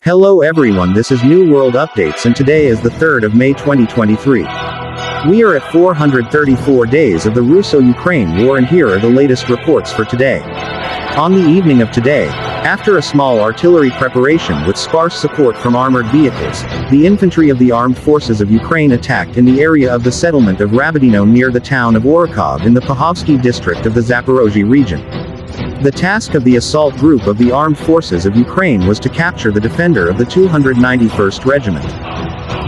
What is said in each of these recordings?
Hello everyone, this is New World Updates and today is the 3rd of May 2023. We are at 434 days of the Russo-Ukraine war and here are the latest reports for today. On the evening of today, after a small artillery preparation with sparse support from armored vehicles, the infantry of the armed forces of Ukraine attacked in the area of the settlement of Rabadino near the town of Orikov in the Pohovsky district of the Zaporozhye region. The task of the assault group of the armed forces of Ukraine was to capture the defender of the 291st Regiment.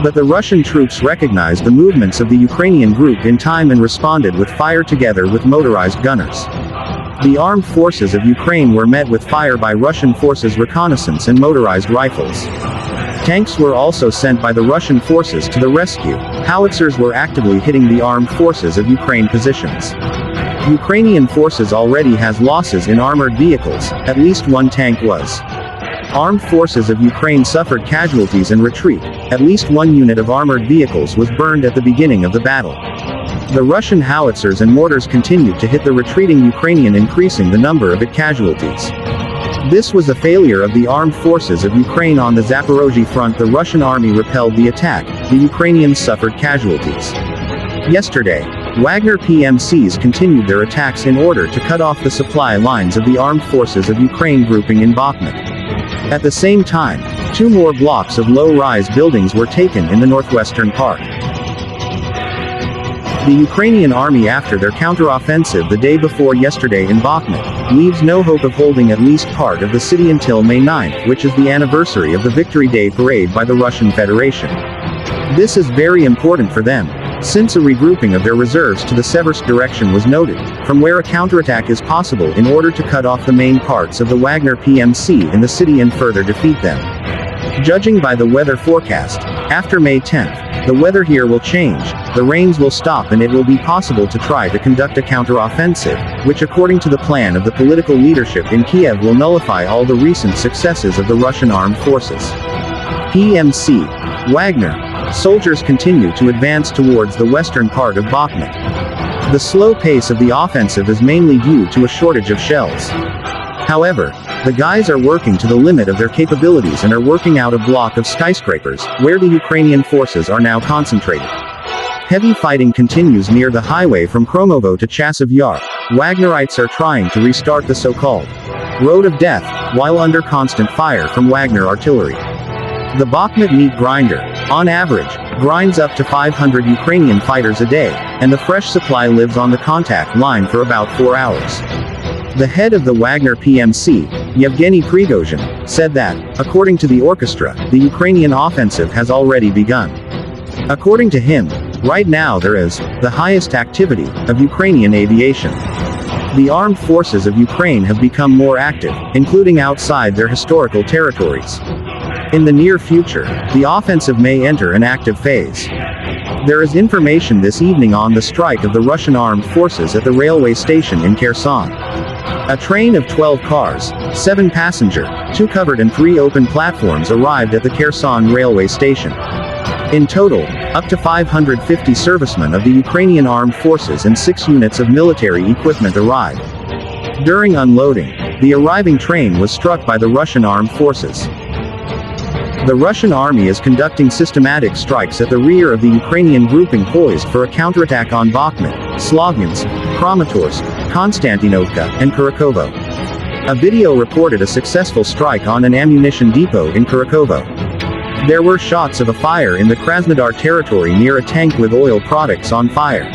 But the Russian troops recognized the movements of the Ukrainian group in time and responded with fire together with motorized gunners. The armed forces of Ukraine were met with fire by Russian forces, reconnaissance and motorized rifles. Tanks were also sent by the Russian forces to the rescue. Howitzers were actively hitting the armed forces of Ukraine positions. Ukrainian forces already has losses in armored vehicles, at least one tank was. Armed forces of Ukraine suffered casualties and retreat, at least one unit of armored vehicles was burned at the beginning of the battle. The Russian howitzers and mortars continued to hit the retreating Ukrainian, increasing the number of its casualties. This was a failure of the armed forces of Ukraine on the Zaporozhye front. The Russian army repelled the attack, the Ukrainians suffered casualties. Yesterday, Wagner PMCs continued their attacks in order to cut off the supply lines of the armed forces of Ukraine grouping in Bakhmut. At the same time, two more blocks of low-rise buildings were taken in the northwestern part. The Ukrainian army, after their counteroffensive the day before yesterday in Bakhmut, leaves no hope of holding at least part of the city until May 9, which is the anniversary of the Victory Day parade by the Russian Federation. This is very important for them, since a regrouping of their reserves to the Seversk direction was noted, from where a counterattack is possible in order to cut off the main parts of the Wagner PMC in the city and further defeat them. Judging by the weather forecast, after May 10, the weather here will change, the rains will stop and it will be possible to try to conduct a counteroffensive, which according to the plan of the political leadership in Kiev will nullify all the recent successes of the Russian armed forces. PMC, Wagner, soldiers continue to advance towards the western part of Bakhmut. The slow pace of the offensive is mainly due to a shortage of shells. However, the guys are working to the limit of their capabilities and are working out a block of skyscrapers, where the Ukrainian forces are now concentrated. Heavy fighting continues near the highway from Kromovo to Chasiv Yar. Wagnerites are trying to restart the so-called Road of Death, while under constant fire from Wagner artillery. The Bakhmut meat grinder, on average, grinds up to 500 Ukrainian fighters a day, and the fresh supply lives on the contact line for about 4 hours. The head of the Wagner PMC, Yevgeny Prigozhin, said that, according to the orchestra, the Ukrainian offensive has already begun. According to him, right now there is the highest activity of Ukrainian aviation. The armed forces of Ukraine have become more active, including outside their historical territories. In the near future, the offensive may enter an active phase. There is information this evening on the strike of the Russian armed forces at the railway station in Kherson. A train of 12 cars, 7 passenger, 2 covered and 3 open platforms arrived at the Kherson railway station. In total, up to 550 servicemen of the Ukrainian armed forces and 6 units of military equipment arrived. During unloading, the arriving train was struck by the Russian armed forces. The Russian army is conducting systematic strikes at the rear of the Ukrainian grouping poised for a counterattack on Bakhmut, Slavyansk, Kramatorsk, Konstantinovka, and Kurakovo. A video reported a successful strike on an ammunition depot in Kurakovo. There were shots of a fire in the Krasnodar territory near a tank with oil products on fire.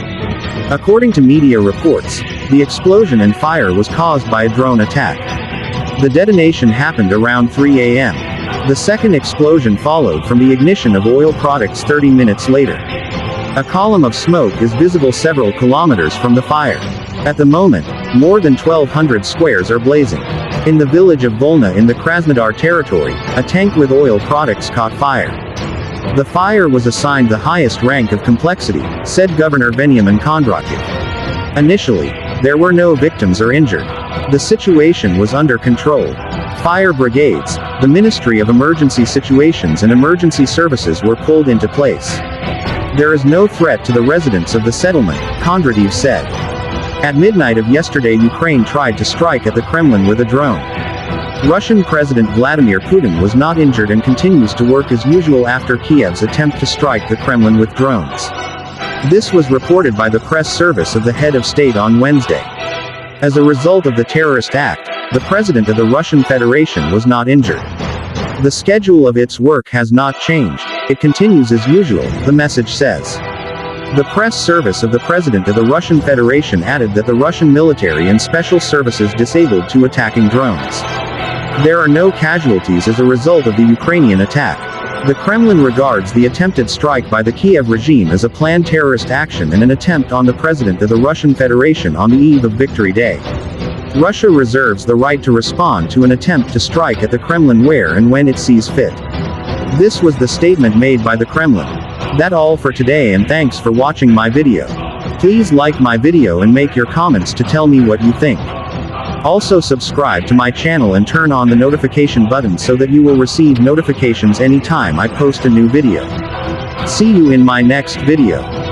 According to media reports, the explosion and fire was caused by a drone attack. The detonation happened around 3 a.m. The second explosion followed from the ignition of oil products 30 minutes later. A column of smoke is visible several kilometers from the fire. At the moment, more than 1,200 squares are blazing. In the village of Volna in the Krasnodar territory, a tank with oil products caught fire. The fire was assigned the highest rank of complexity, said Governor Veniamin Kondratyev. Initially, there were no victims or injured. The situation was under control. Fire brigades, the Ministry of Emergency Situations and Emergency Services were pulled into place. There is no threat to the residents of the settlement, Kondratyev said. At midnight of yesterday, Ukraine tried to strike at the Kremlin with a drone. Russian President Vladimir Putin was not injured and continues to work as usual after Kiev's attempt to strike the Kremlin with drones. This was reported by the press service of the head of state on Wednesday. As a result of the terrorist act, the president of the Russian Federation was not injured. The schedule of its work has not changed. It continues as usual, the message says. The press service of the president of the Russian Federation added that the Russian military and special services disabled two attacking drones. There are no casualties as a result of the Ukrainian attack. The Kremlin regards the attempted strike by the Kiev regime as a planned terrorist action and an attempt on the president of the Russian Federation on the eve of Victory Day. Russia reserves the right to respond to an attempt to strike at the Kremlin where and when it sees fit. This was the statement made by the Kremlin. That's all for today, and thanks for watching my video. Please like my video and make your comments to tell me what you think. Also subscribe to my channel and turn on the notification button so that you will receive notifications anytime I post a new video. See you in my next video.